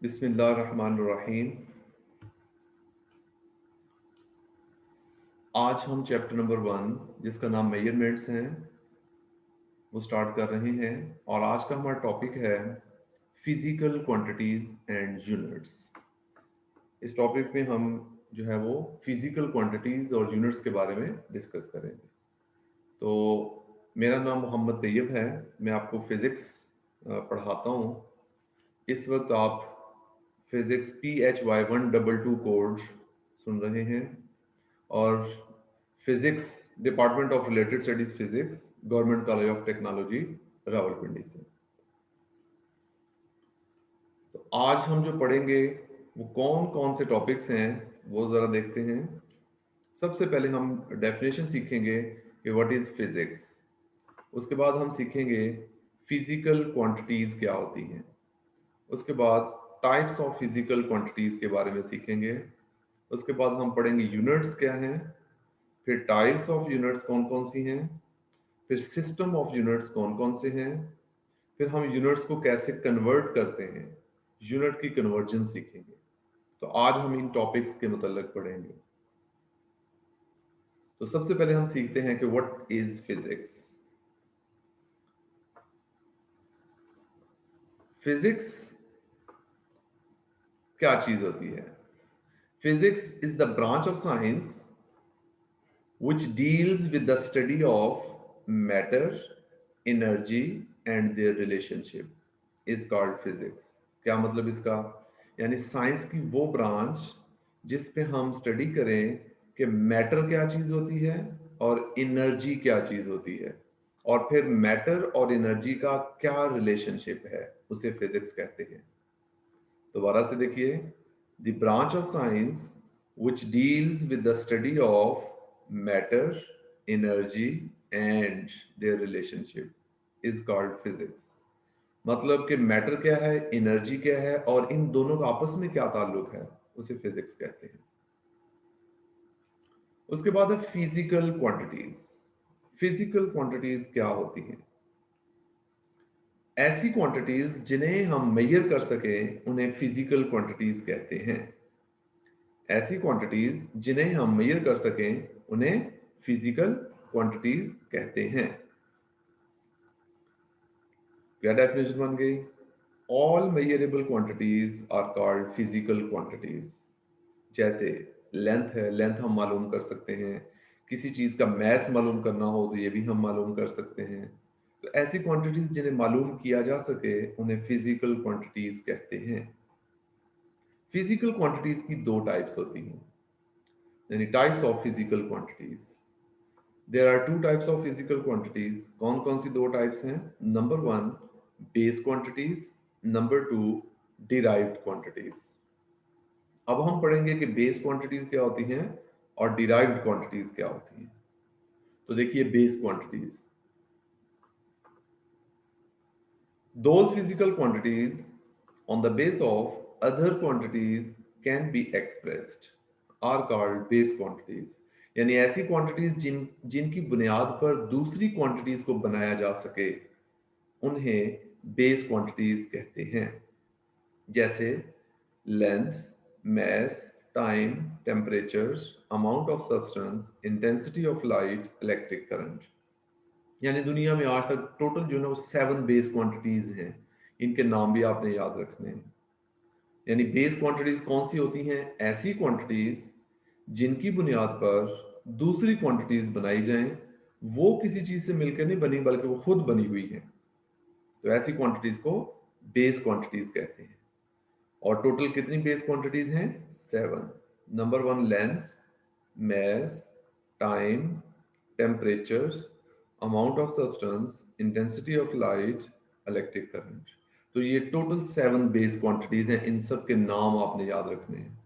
बिस्मिल्लाहिर्रहमानिर्रहीम। आज हम चैप्टर नंबर 1 जिसका नाम मेजरमेंट्स हैं वो स्टार्ट कर रहे हैं और आज का हमारा टॉपिक है फिजिकल क्वांटिटीज एंड यूनिट्स। इस टॉपिक में हम जो है वो फिजिकल क्वांटिटीज और यूनिट्स के बारे में डिस्कस करेंगे। तो मेरा नाम मोहम्मद तैयब है, मैं आपको फिज़िक्स पढ़ाता हूँ। इस वक्त आप फिज़िक्स PHY 122 कोर्स सुन रहे हैं और physics department of related studies physics government college of technology Rawalpindi से। तो आज हम जो पढ़ेंगे वो कौन कौन से टॉपिक्स हैं वो ज़रा देखते हैं। सबसे पहले हम डेफिनेशन सीखेंगे कि व्हाट इज़ फिज़िक्स। उसके बाद हम सीखेंगे फिजिकल क्वांटिटीज़ क्या होती हैं। उसके बाद टाइप्स ऑफ फिजिकल क्वांटिटीज़ के बारे में सीखेंगे। उसके बाद हम पढ़ेंगे यूनिट्स क्या हैं, फिर टाइप्स ऑफ यूनिट्स कौन कौन सी हैं, फिर सिस्टम ऑफ यूनिट्स कौन कौन से हैं, फिर हम यूनिट्स को कैसे कन्वर्ट करते हैं, यूनिट की कन्वर्जन सीखेंगे। तो आज हम इन टॉपिक्स के मतलब पढ़ेंगे। तो सबसे पहले हम सीखते हैं कि व्हाट इज फिजिक्स। फिजिक्स क्या चीज होती है? Physics is the branch of science which deals with the study of matter, energy and their relationship is called physics। क्या मतलब इसका? यानी साइंस की वो ब्रांच जिस पे हम स्टडी करें कि मैटर क्या चीज होती है और एनर्जी क्या चीज होती है, और फिर मैटर और एनर्जी का क्या रिलेशनशिप है, उसे फिजिक्स कहते हैं। दोबारा से देखिए, the branch of science which deals with the study of matter, energy and their relationship is called physics। मतलब कि मैटर क्या है, एनर्जी क्या है और इन दोनों का आपस में क्या ताल्लुक है, उसे फिजिक्स कहते हैं। उसके बाद है फिजिकल क्वांटिटीज। फिजिकल क्वांटिटीज क्या होती हैं? ऐसी क्वांटिटीज जिन्हें हम मेजर कर सकें उन्हें फिजिकल क्वांटिटीज कहते हैं। ऐसी क्वांटिटीज जिन्हें हम मेजर कर सकें उन्हें फिजिकल क्वांटिटीज कहते हैं। क्या डेफिनेशन बन गई? All measurable quantities are called physical quantities. जैसे लेंथ है, लेंथ हम मालूम कर सकते हैं। किसी चीज का मैस मालूम करना हो तो ये भी हम मालूम कर सकते हैं। तो ऐसी क्वांटिटीज जिन्हें मालूम किया जा सके उन्हें फिजिकल क्वांटिटीज कहते हैं। फिजिकल क्वांटिटीज की दो टाइप्स होती हैं, यानी types of physical quantities. There are two types of physical quantities. कौन कौन सी दो टाइप्स हैं? Number 1 base quantities, number 2 derived quantities. अब हम पढ़ेंगे कि बेस क्वांटिटीज क्या होती हैं और डिराइव्ड क्वांटिटीज क्या होती हैं। तो देखिए, base quantities, those physical quantities on the base of other quantities can be expressed are called base quantities। यानी ऐसी क्वांटिटीज जिनकी बुनियाद पर दूसरी क्वांटिटीज को बनाया जा सके उन्हें बेस क्वांटिटीज कहते हैं। जैसे length, mass, time, temperature, amount of substance, intensity of light, electric current. यानी दुनिया में आज तक टोटल जो है वो 7 बेस क्वांटिटीज हैं। इनके नाम भी आपने याद रखने हैं। यानी बेस क्वांटिटीज कौन सी होती हैं? ऐसी क्वांटिटीज जिनकी बुनियाद पर दूसरी क्वांटिटीज बनाई जाएं, वो किसी चीज से मिलकर नहीं बनी बल्कि वो खुद बनी हुई है। तो ऐसी क्वांटिटीज को बेस क्वांटिटीज कहते हैं। और टोटल कितनी बेस क्वांटिटीज हैं? 7। Number 1 length, mass, time, temperature, amount of substance, intensity of light, electric current. तो ये टोटल 7 बेस क्वांटिटीज हैं। इन सब के नाम आपने याद रखने हैं।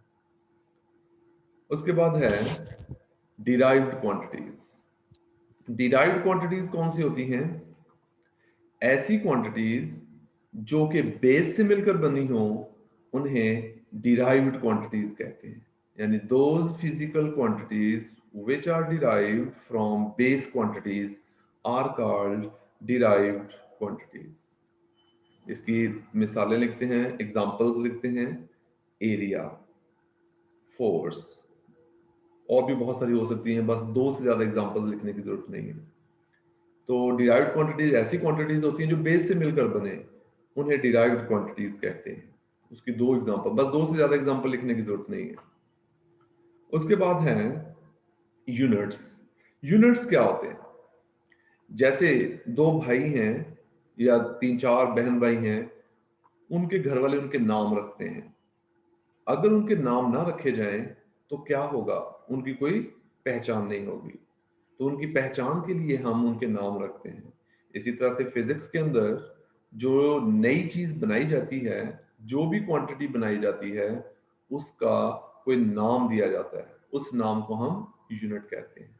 उसके बाद है डिराइव्ड क्वांटिटीज। डिराइव्ड क्वांटिटीज कौन सी होती हैं? ऐसी क्वांटिटीज जो कि बेस से मिलकर बनी हो उन्हें डिराइव्ड क्वांटिटीज कहते हैं। यानी those physical quantities which are derived from base quantities are called derived quantities। इसकी मिसालें लिखते हैं, एग्जांपल्स लिखते हैं, एरिया, फोर्स, और भी बहुत सारी हो सकती हैं, बस दो से ज्यादा एग्जांपल्स लिखने की जरूरत नहीं है। तो डिराइव्ड क्वांटिटीज ऐसी क्वांटिटीज होती हैं जो बेस से मिलकर बने, उन्हें डिराइव्ड क्वांटिटीज कहते हैं। उसकी दो एग्जांपल, बस दो से ज्यादा एग्जांपल लिखने की जरूरत नहीं है। उसके बाद है यूनिट्स। यूनिट्स क्या होते हैं? जैसे दो भाई हैं या तीन चार बहन भाई हैं, उनके घर वाले उनके नाम रखते हैं। अगर उनके नाम ना रखे जाएं तो क्या होगा? उनकी कोई पहचान नहीं होगी। तो उनकी पहचान के लिए हम उनके नाम रखते हैं। इसी तरह से फिजिक्स के अंदर जो नई चीज बनाई जाती है, जो भी क्वांटिटी बनाई जाती है, उसका कोई नाम दिया जाता है, उस नाम को हम यूनिट कहते हैं।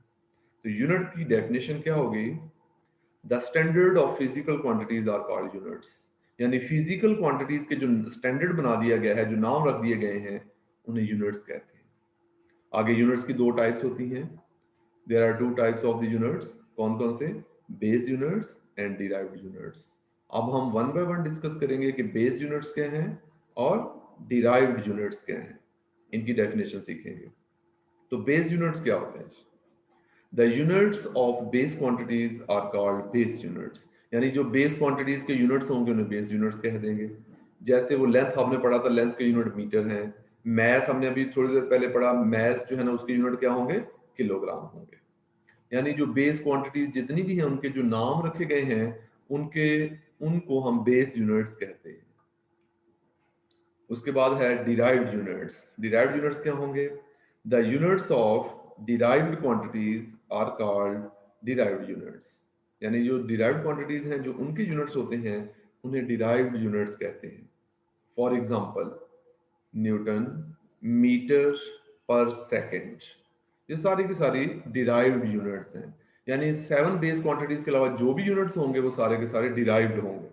तो यूनिट की डेफिनेशन क्या होगी? The standard of physical quantities are called units. यानी फिजिकल क्वांटिटीज के जो स्टैंडर्ड बना दिया गया है, जो नाम रख दिए गए हैं, उन्हें यूनिट्स कहते हैं। आगे यूनिट्स की दो टाइप्स होती हैं। There are two types of the units. कौन कौन से? Base units and derived units. अब हम वन बाय वन डिस्कस करेंगे कि बेस यूनिट्स क्या हैं और डिराइव्ड यूनिट्स क्या हैं, इनकी डेफिनेशन सीखेंगे। तो बेस यूनिट्स क्या होते हैं? The units of base quantities are called base units. यानी जो बेस क्वांटिटीज के यूनिट्स होंगे उन्हें बेस यूनिट्स कह देंगे। जैसे वो लेंथ हमने पढ़ा था, लेंथ के यूनिट मीटर है। मैथ हमने अभी थोड़ी देर पहले पढ़ा, मैथ जो है ना उसके यूनिट क्या होंगे? किलोग्राम होंगे। यानी जो बेस क्वांटिटीज जितनी भी हैं, उनके जो नाम रखे गए हैं, उनके उनको हम बेस यूनिट्स कहते हैं। उसके बाद है डिराइव्ड यूनिट्स। डिराइव्ड यूनिट्स क्या होंगे? The units of derived quantities are called derived units. यानी जो डिराइव्ड क्वांटिटीज हैं, जो उनके यूनिट्स होते हैं, उन्हें डिराइव्ड यूनिट्स कहते हैं। फॉर एग्जांपल, न्यूटन, मीटर पर सेकंड, ये सारी की सारी डिराइव्ड यूनिट्स हैं। यानी 7 बेस क्वांटिटीज के अलावा जो भी यूनिट्स होंगे वो सारे के सारे डिराइव्ड होंगे।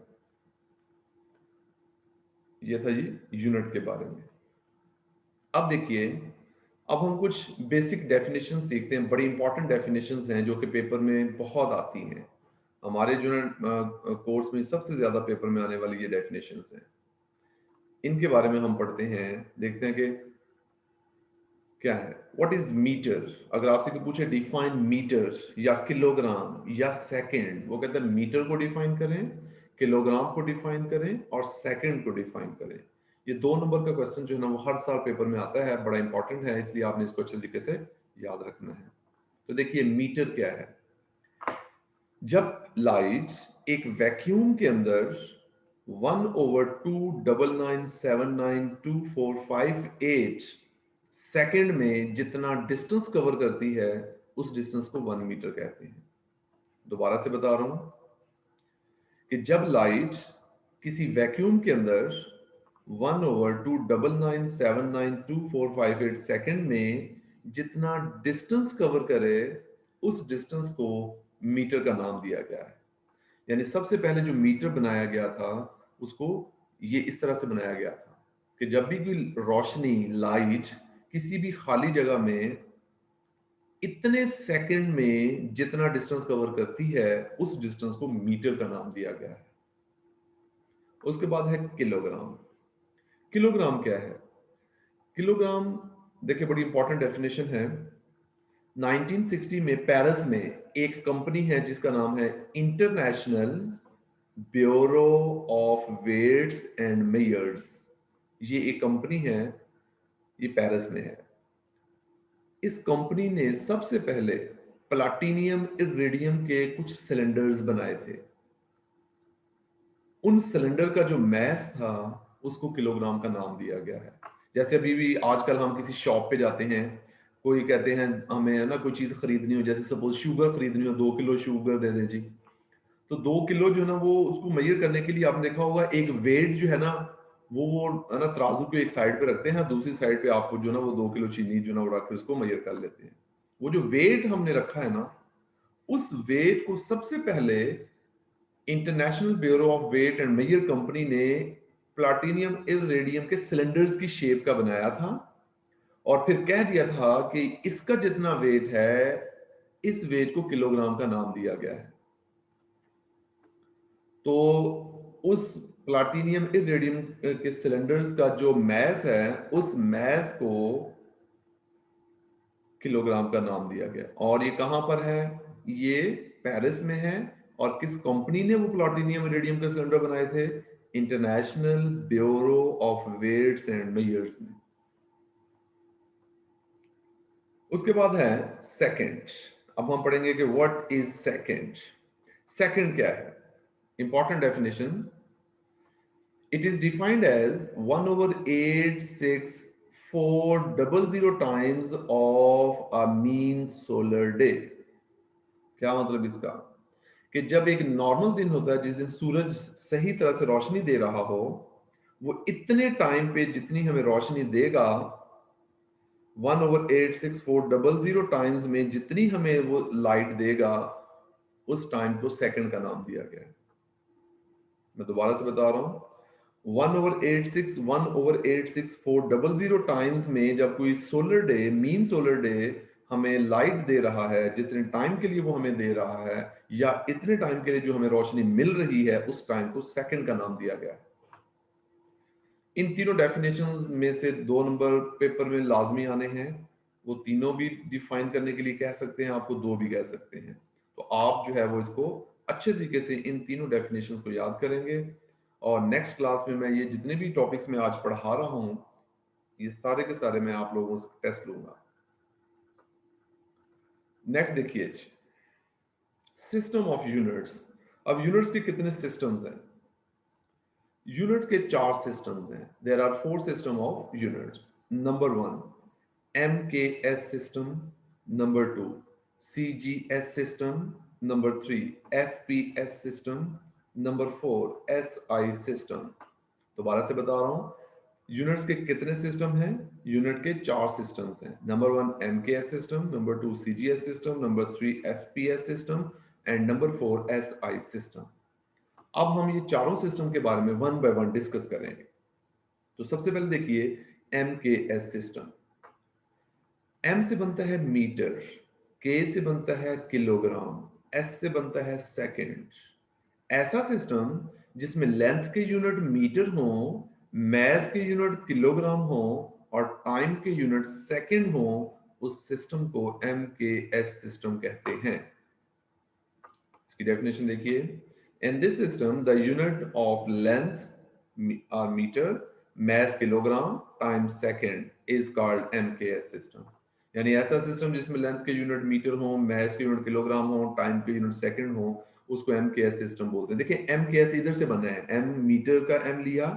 ये था जी यूनिट के बारे में। अब देखिए, अब हम कुछ बेसिक डेफिनेशन सीखते हैं। बड़ी इंपॉर्टेंट डेफिनेशंस हैं जो कि पेपर में बहुत आती हैं। हमारे जो कोर्स में सबसे ज्यादा पेपर में आने वाली ये डेफिनेशंस हैं। इनके बारे में हम पढ़ते हैं, देखते हैं कि क्या है। What is metre? अगर आपसे कोई पूछे डिफाइन मीटर या किलोग्राम या सेकंड, वो कहते हैं मीटर को डिफाइन करें, किलोग्राम को डिफाइन करें और सेकंड को डिफाइन करें। ये 2 नंबर का क्वेश्चन जो है ना वो हर साल पेपर में आता है, बड़ा इंपॉर्टेंट है, इसलिए आपने इसको अच्छे तरीके से याद रखना है। तो देखिए मीटर क्या है। जब लाइट एक वैक्यूम के अंदर 1/299792458 सेकंड में जितना डिस्टेंस कवर करती है, उस डिस्टेंस को 1 मीटर कहते हैं। दोबारा से बता रहा हूं कि जब लाइट किसी वैक्यूम के अंदर 1/299792458 सेकंड में जितना डिस्टेंस कवर करे, उस डिस्टेंस को मीटर का नाम दिया गया है। यानी सबसे पहले जो मीटर बनाया गया था, उसको ये इस तरह से बनाया गया था कि जब भी कोई रोशनी, लाइट किसी भी खाली जगह में इतने सेकंड में जितना डिस्टेंस कवर करती है, उस डिस्टेंस को मीटर का नाम दिया गया है। उसके बाद है किलोग्राम। किलोग्राम क्या है? किलोग्राम, देखिए बड़ी इंपॉर्टेंट डेफिनेशन है। 1960 में पेरिस में एक कंपनी है जिसका नाम है International Bureau of Weights and Measures. ये एक कंपनी है, ये पेरिस में है। इस कंपनी ने सबसे पहले प्लाटिनियम इरिडियम के कुछ सिलेंडर्स बनाए थे। उन सिलेंडर का जो मैस था, उसको किलोग्राम का नाम दिया गया है। जैसे अभी भी आजकल हम किसी शॉप पे जाते हैं, कोई कहते हैं हमें है ना कोई चीज खरीदनी हो, जैसे सपोज शुगर खरीदनी हो, 2 किलो शुगर दे दें जी। तो 2 किलो जो है ना, वो उसको मेजर करने के लिए आपने देखा होगा एक वेट जो है ना, वो है ना तराजू को एक साइड पे रखते हैं, दूसरी साइड पे आपको जो है ना वो 2 किलो चीनी जो है ना वो रख के उसको मेजर कर लेते हैं। वो जो वेट हमने रखा है ना, उस वेट को सबसे पहले International Bureau of Weight and Measure company ने प्लाटिनियम इरिडियम के सिलेंडर्स की शेप का बनाया था, और फिर कह दिया था कि इसका जितना वेट है, इस वेट को किलोग्राम का नाम दिया गया है। तो उस प्लाटिनियम इरेडियम के सिलेंडर्स का जो मैस है, उस मैस को किलोग्राम का नाम दिया गया। और ये कहां पर है? ये पेरिस में है। और किस कंपनी ने वो प्लाटिनियम इरेडियम के सिलेंडर बनाए थे? International Bureau of Weights and Measures ने। उसके बाद है सेकंड। अब हम पढ़ेंगे कि व्हाट इज सेकंड। सेकंड क्या है? Important definition, it is defined as 1 over 86400 times of a mean solar day। क्या मतलब इसका? कि जब एक नॉर्मल दिन होता है, जिस दिन सूरज सही तरह से रोशनी दे रहा हो, वो इतने टाइम पे जितनी हमें रोशनी देगा, 1/86400 टाइम्स में जितनी हमें वो लाइट देगा, उस टाइम को सेकंड का नाम दिया गया है। मैं दोबारा से बता रहा हूं, 1/86400 टाइम्स में जब कोई solar day, mean solar day हमें लाइट दे रहा है, जितने टाइम के लिए वो हमें दे रहा है, या इतने टाइम के लिए जो हमें रोशनी मिल रही है, उस टाइम को सेकंड का नाम दिया गया है। इन तीनों डेफिनेशन में से 2 नंबर पेपर में लाजमी आने हैं। वो तीनों भी डिफाइन करने के लिए कह सकते हैं, आपको 2 भी कह सकते हैं। तो आप जो है वो इसको अच्छे तरीके से इन तीनों डेफिनेशंस को याद करेंगे। और नेक्स्ट क्लास में मैं ये जितने भी टॉपिक्स मैं आज पढ़ा रहा हूं, ये सारे के सारे मैं आप लोगों से टेस्ट लूंगा। नेक्स्ट देखिए, सिस्टम ऑफ यूनिट्स। अब यूनिट्स के कितने सिस्टम्स हैं? यूनिट्स के 4 सिस्टम्स हैं। There are 4 system of units. Number 1 MKS system, number 2 CGS system, number 3 FPS system, number 4 SI system. दोबारा से बता रहा हूं, यूनिट्स के कितने सिस्टम हैं? यूनिट के 4 सिस्टम्स हैं। Number 1 MKS system, number 2 CGS system, number 3 FPS system and number 4 SI system. अब हम ये चारों सिस्टम के बारे में वन बाय वन डिस्कस करेंगे। तो सबसे पहले देखिए MKS सिस्टम। M से बनता है मीटर, K से बनता है किलोग्राम, S से बनता है सेकंड। ऐसा सिस्टम जिसमें लेंथ के यूनिट मीटर हो, मैस के यूनिट किलोग्राम हो और टाइम के यूनिट सेकंड हो, उस सिस्टम को MKS सिस्टम कहते हैं। इसकी डेफिनेशन देखिए, in this system the unit of length are metre, mass kilogram, time second is called MKS system. यानी ऐसा सिस्टम जिसमें लेंथ के यूनिट मीटर हो, मैस के यूनिट किलोग्राम हो, टाइम के यूनिट सेकंड हो, उसको MKS सिस्टम बोलते हैं। देखिए MKS इधर से बना है, M मीटर का M लिया,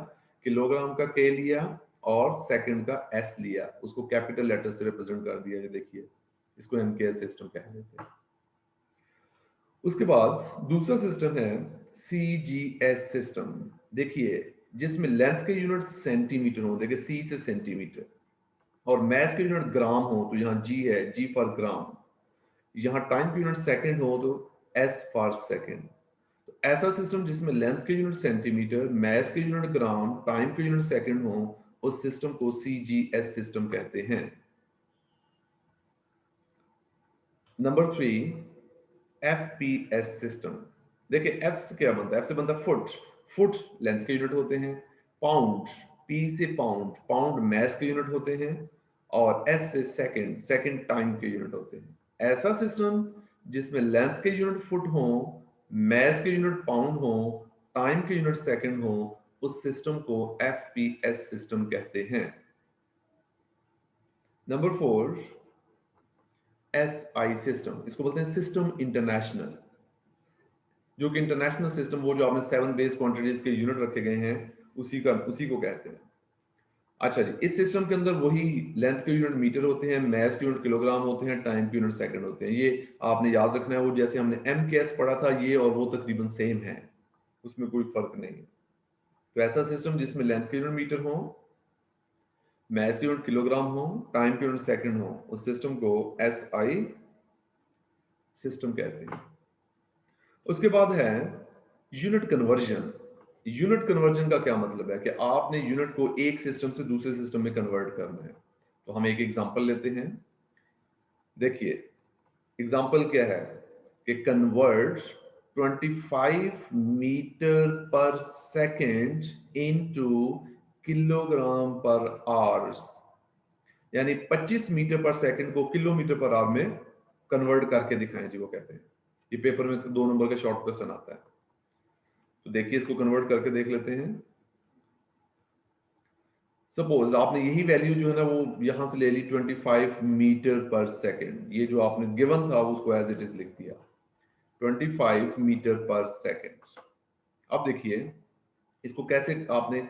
किलोग्राम का K लिया और सेकंड का S लिया, उसको कैपिटल लेटर से रिप्रेजेंट कर दिया। ये देखिए, इसको MKS सिस्टम कह देते हैं। उसके बाद दूसरा सिस्टम है CGS सिस्टम। देखिए, जिसमें लेंथ के यूनिट सेंटीमीटर हो, देखिए C से सेंटीमीटर, और मैस के यूनिट ग्राम हो, तो यहाँ G है, G फॉर ग्राम। यहाँ टाइम के यूनिट सेकंड हो तो S फॉर सेकंड। तो ऐसा सिस्टम जिसमें लेंथ के यूनिट सेंटीमीटर, मैस के यूनिट ग्राम, टाइम के यूनिट सेकंड हो, उस सिस्टम को CGS सिस्टम कहते हैं। Number 3 FPS system. देखिए F से क्या बनता है? F से बनता है फुट। फुट लेंथ के यूनिट होते हैं। पाउंड, P से पाउंड, पाउंड मैस के यूनिट होते हैं। और S से सेकंड, सेकंड टाइम के यूनिट होते हैं। ऐसा सिस्टम जिसमें लेंथ के यूनिट फुट हो, मैस के यूनिट पाउंड हो, टाइम के यूनिट सेकंड हो, उस सिस्टम को FPS सिस्टम कहते हैं। नंबर 4 SI सिस्टम, इसको बोलते हैं सिस्टम इंटरनेशनल। जो कि इंटरनेशनल सिस्टम, वो जो आपने 7 बेस क्वांटिटीज के यूनिट रखे गए हैं, उसी को कहते हैं। अच्छा जी, इस सिस्टम के अंदर वही लेंथ के यूनिट मीटर होते हैं, मैस के यूनिट किलोग्राम होते हैं, टाइम के यूनिट सेकंड होते हैं। ये आपने याद रखना है। वो जैसे हमने MKS पढ़ा था, ये और वो तकरीबन सेम है, उसमें कोई फर्क नहीं है। तो ऐसा सिस्टम जिसमें लेंथ के यूनिट मीटर हो, मैस के यूनिट किलोग्राम हो, टाइम के यूनिट सेकंड हो, उस सिस्टम को SI सिस्टम कहते हैं। उसके बाद है यूनिट कन्वर्जन। यूनिट कन्वर्जन का क्या मतलब है? कि आपने यूनिट को एक सिस्टम से दूसरे सिस्टम में कन्वर्ट करना है। तो हम एक एग्जांपल लेते हैं। देखिए, एग्जांपल क्या है कि कन्वर्ट 25 मीटर पर सेकंड इनटू किलोग्राम पर आवर्स, यानी 25 मीटर पर सेकंड को किलोमीटर पर आवर में कन्वर्ट करके दिखाएं जी, वो कहते हैं। ये पेपर में 2 नंबर का शॉर्ट क्वेश्चन आता है, तो देखिए इसको कन्वर्ट करके देख लेते हैं। सपोज आपने यही वैल्यू जो है ना वो यहां से ले ली 25 मीटर पर सेकंड, ये जो आपने गिवन था उसको एज इट इज लिख दिया 25 मीटर पर सेकंड। अब देखिए इसको कैसे आपने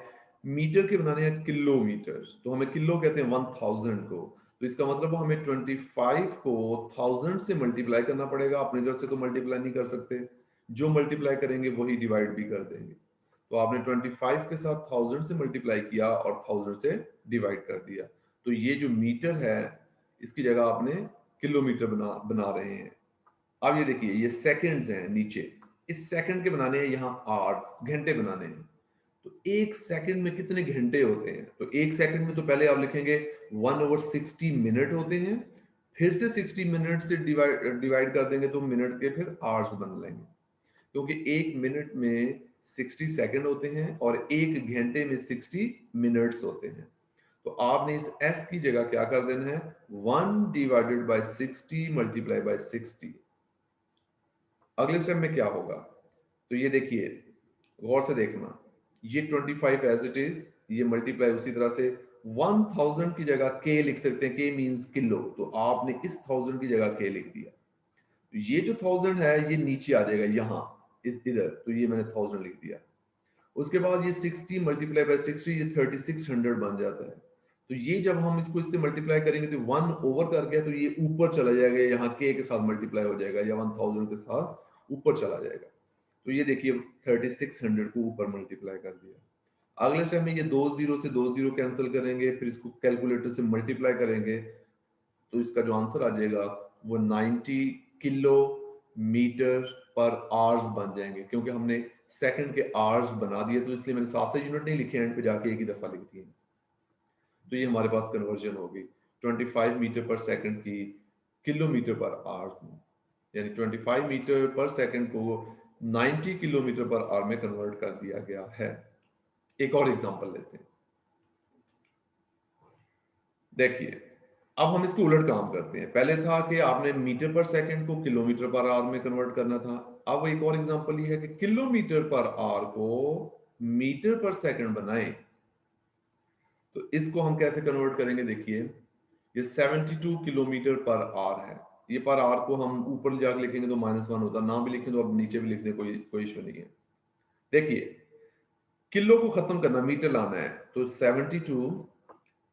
मीटर के बनाने हैं किलोमीटर, तो हमें किलो कहते हैं 1000 को, तो इसका मतलब हमें 25 को 1000 से मल्टीप्लाई करना पड़ेगा। अपनी तरफ से तो मल्टीप्लाई नहीं कर सकते, जो मल्टीप्लाई करेंगे वही डिवाइड भी कर देंगे। तो आपने 25 के साथ 1000 से मल्टीप्लाई किया और 1000 से डिवाइड कर दिया, तो ये जो मीटर है इसकी जगह आपने किलोमीटर बना बना रहे हैं। अब ये देखिए ये सेकंड्स हैं नीचे, इस सेकंड के बनाने हैं यहाँ आवर्स, घंटे बनाने हैं। तो एक सेकंड में कितने घंटे होते हैं, तो एक सेकंड में तो पहले आप लिखेंगे 1/60 मिनट होते हैं, फिर से 60 मिनट से डिवाइड डिवाइड कर देंगे तो मिनट के फिर आवर्स बन लेंगे, क्योंकि एक मिनट में 60 सेकंड होते हैं और एक घंटे में 60 मिनट्स होते हैं। तो आपने इस s की जगह क्या कर देना है 1/60 मल्टीप्लाई बाय 60। अगले स्टेप में क्या होगा, तो ये देखिए गौर से देखना, ये 25 एज इट इज, ये मल्टीप्लाई उसी तरह से 1000 की जगह k लिख सकते हैं, k मींस किलो, तो आपने इस 1000 की जगह k लिख दिया। तो ये जो 1000 है ये नीचे आ जाएगा यहाँ इस इधर, तो ये मैंने 1000 लिख दिया। उसके बाद ये 60 मल्टीप्लाई बाय 60 ये 3600 बन जाता है। तो ये जब हम इसको इससे मल्टीप्लाई करेंगे तो 1 ओवर कर गया, तो ये ऊपर चला जाएगा, यहाँ k के साथ मल्टीप्लाई हो जाएगा या 1000 के साथ ऊपर चला जाएगा। तो ये देखिए 3600 को ऊपर मल्टीप्लाई कर दिया। अगले स्टेप में ये दो जीरो से दो जीरो कैंसिल करेंगे, फिर इसको कैलकुलेटर से मल्टीप्लाई करेंगे, तो इसका जो आंसर आ जाएगा वो 90 किलो मीटर पर आवर्स बन जाएंगे, क्योंकि हमने सेकंड के आवर्स बना दिए, तो इसलिए मैंने 7 से यूनिट नहीं लिखे, एंड पे जाके एक ही दफा लिख दिए। तो ये हमारे पास कन्वर्जन होगी 25 मीटर पर सेकंड की किलोमीटर पर आवर्स में, यानी 25 मीटर पर सेकंड को 90 किलोमीटर पर आवर में कन्वर्ट कर दिया गया है। एक और एग्जांपल लेते हैं, देखिए अब हम इसको उलट काम करते हैं। पहले था कि आपने मीटर पर सेकंड को किलोमीटर पर आवर में कन्वर्ट करना था। अब एक और एग्जांपल ये है कि किलोमीटर पर आवर को मीटर पर सेकंड बनाएं, तो इसको हम कैसे कन्वर्ट करेंगे, देखिए ये 72 किलोमीटर पर आवर है, ये पर आवर को हम ऊपर जाकर लिखेंगे तो -1 होता, ना भी लिखें तो अब नीचे भी लिख दें, कोई इशू नहीं है। देखिए किलो को खत्म करना, मीटर लाना है, तो 72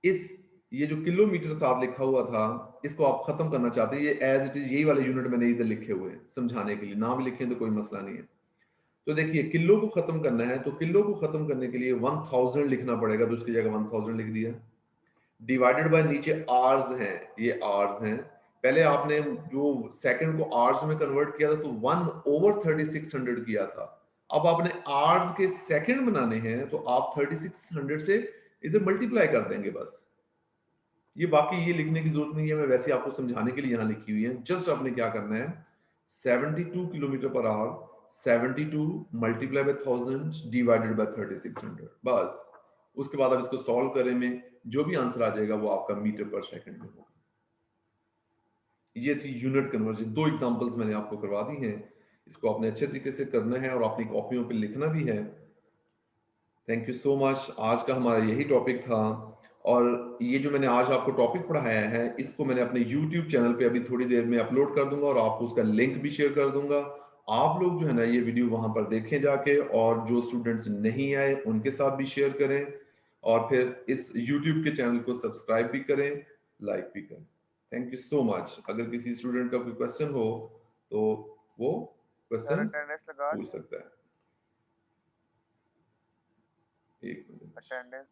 इस ये जो किलोमीटर साथ लिखा हुआ था इसको आप खत्म करना चाहते हैं, ये एज इट इज यही वाले यूनिट मैंने इधर लिखे हुए हैं समझाने के लिए, ना भी लिखें तो कोई मसला नहीं है। तो देखिए किलो को खत्म करना है, तो किलो को खत्म करने के लिए 1000 लिखना पड़ेगा, तो उसकी जगह 1000 लिख दिया, डिवाइडेड बाय नीचे आवर्स हैं, ये आवर्स हैं। पहले आपने जो सेकंड को आवर्स में कन्वर्ट किया था तो 1/3600 किया था, अब आपने आवर्स के सेकंड बनाने हैं तो आप 3600 से इधर मल्टीप्लाई कर देंगे बस। ये बाकी ये लिखने की जरूरत नहीं है, मैं वैसे आपको समझाने के लिए यहाँ लिखी हुई है। जस्ट आपने क्या करना है 72 kilometre per hour 72 multiply by 1000 divided by 3600, बस। उसके बाद आप इसको सॉल्व करें में जो भी आंसर आ जाएगा वो आपका मीटर पर सेकंड में होगा। ये थी यूनिट कन्वर्जन, दो एग्जांपल्स मैंने आपको करवा दी हैं, इसको आपने अच्छे तरीके से करना है और अपनी कॉपियों पे लिखना भी है। थैंक यू सो मच, आज का हमारा यही टॉपिक था। और ये जो मैंने आज आपको टॉपिक पढ़ाया है इसको मैंने अपने YouTube चैनल पे अभी थोड़ी देर में अपलोड कर दूंगा और आपको उसका लिंक भी शेयर कर दूंगा। आप लोग जो है ना ये वीडियो वहां पर देखें जाके, और जो स्टूडेंट्स नहीं आए उनके साथ भी शेयर करें, और फिर इस YouTube के चैनल को सब्सक्राइब भी करें, लाइक भी करें। Thank you so much. अगर किसी स्टूडेंट का कोई क्वेश्चन हो तो वो सर क्वेश्चन अटेंडेंस लगा पूछ दी, सकता है। एक मिनट। अटेंडेंस